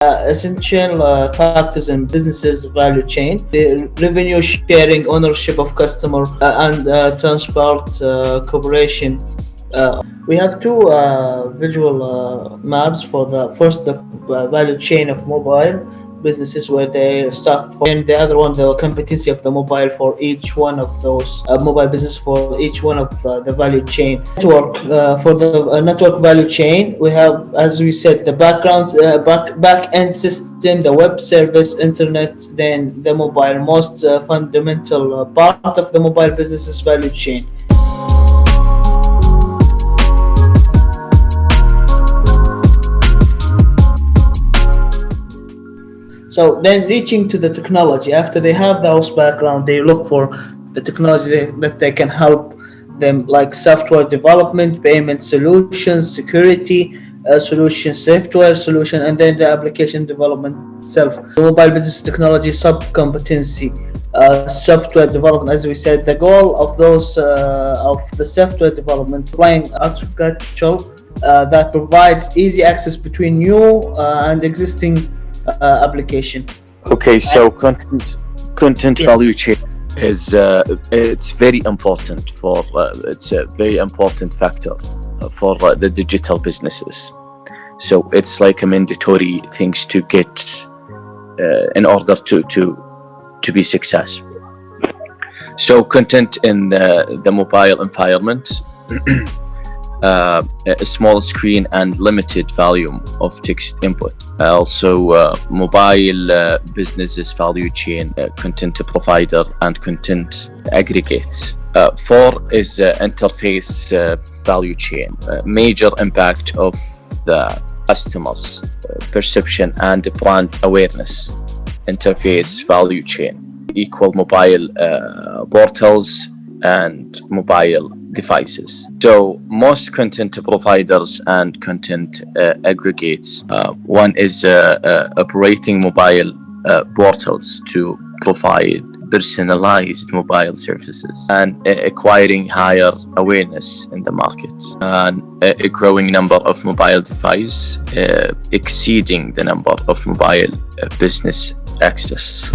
Essential factors in businesses value chain: the revenue sharing, ownership of customer, and transport cooperation. We have two visual maps for the first, the value chain of mobile businesses, where they start from, and the other one, the competency of the mobile for each one of those mobile business, for each one of the value chain network. For the network value chain, we have, as we said, the back end system, the web service, internet, then the mobile, most fundamental part of the mobile business's value chain. So then, reaching to the technology, after they have those background, they look for the technology that they can help them, like software development, payment solutions, security solution, software solution, and then the application development itself. The mobile business technology sub competency, software development. As we said, the goal of those of the software development, applying architecture that provides easy access between new and existing application. Okay, so content Yeah. value chain is it's very important for it's a very important factor for the digital businesses. So it's like a mandatory things to get in order to be successful. So content in the mobile environment, a small screen and limited volume of text input. Also, mobile businesses value chain, content provider and content aggregates. 4 is interface value chain, major impact of the customers' perception and brand awareness. Interface value chain, equal mobile portals and mobile devices. So most content providers and content aggregates, one is operating mobile portals to provide personalized mobile services and acquiring higher awareness in the market, and a growing number of mobile devices exceeding the number of mobile business access.